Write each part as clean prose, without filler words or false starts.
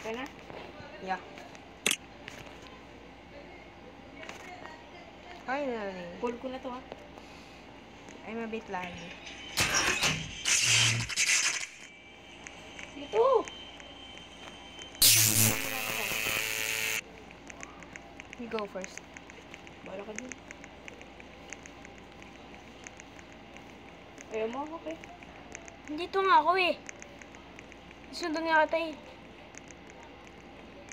Okay na? Yeah. Finally. Pull ko na to ha. I'm a bit laggy. Ito! You go first. Bala ka dun. Ayaw mo, okay? Dito nga ako eh. Sundan nga kita eh.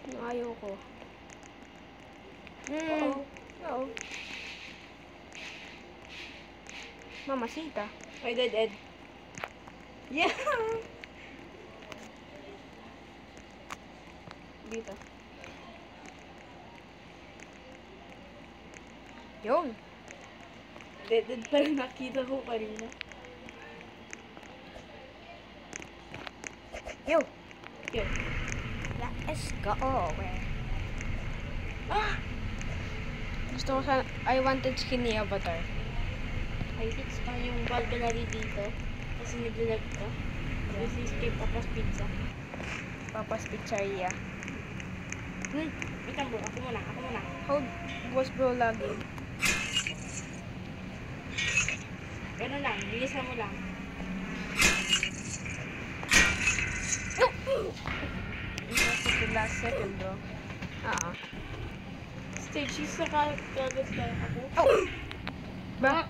Yung ayaw ko. Oo. Mamacita. Ay, dead. Yeah! Dito. Yun. Dead pa rin nakita ko kanina. Yo! Okay. Let's go. Ah! Gusto ko sana, I wanted skinny avatar. Ay, hits pa yung Valgalari dito. Kasi naglalag ko. This is kay Papa's Pizza. Papa's Pizzeria. Wait lang bro, ako muna. How was bro lagi? Ganun lang, bilisan mo lang. Just the last second bro. Stage 6 na kagad ka ako. Oh! Bro,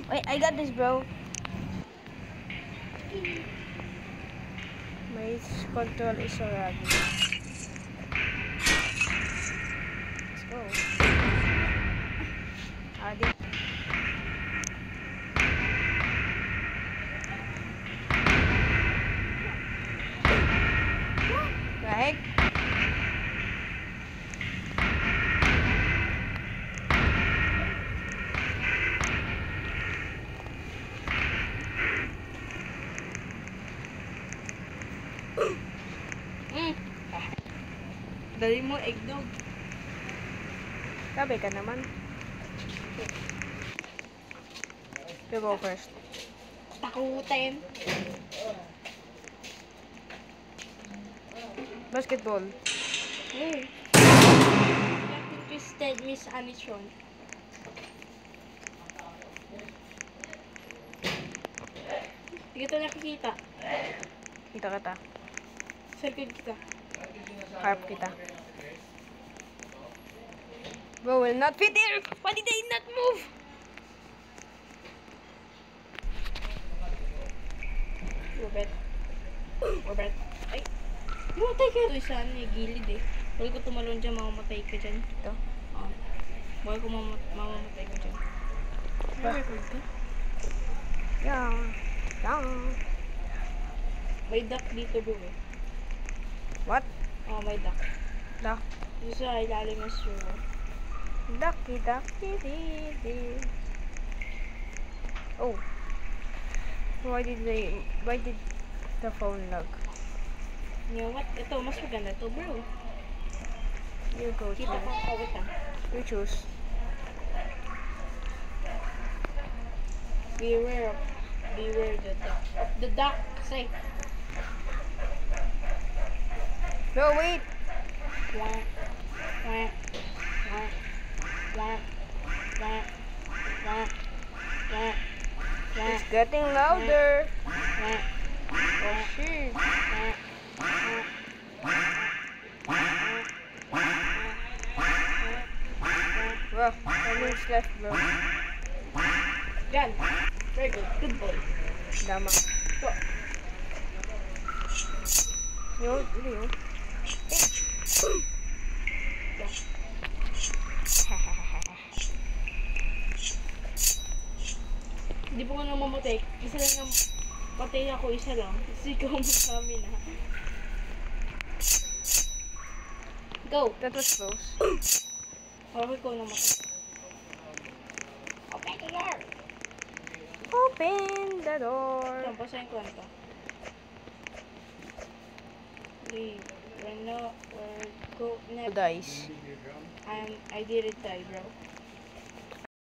wait, I got this bro. My control is so laggy. Let's go. Adi. Right? Dali mo, eggnog. Sabi ka naman. You go first. Takutin. Basketball. Hey. Twisted Miss Anishon. Hindi kita nakikita. Kita kita. Circle kita. Harp kita. Bro will not fit here. Why did I not move? Robert. Ay. Mamatay ka. Ito isa niya, gilid eh. Huwag ko tumalon dyan, mamamatay ka dyan. Ito. Huwag ko mamamatay ka dyan. Record ka? Yeah. May duck dito bro eh. What? May duck. Duck. Dito sa ilalim ng sewer. Ducky, ducky, dee. Oh. Why did the phone lag? You know what? Ito, mas maganda to bro. You go Kita to. ko, wait lang. You choose. Beware the duck. Say. No, wait. Wah. Wah. Wah. Wah. Wah. Wah. Wah. Wah. It's getting louder. Wah. Oh shit. Bro, 10 minutes left, bro. Yan. Very good. Good boy. Dama. So, Yun. hindi po ko na mamatay. Isa lang na patay ako, isa lang. Kasi ikaw masami na. Go! That was close. Okay ko na matay. Open the door! Open the door. Tampasayin ko ito. Leave. We're go next. Dice. I didn't die, bro.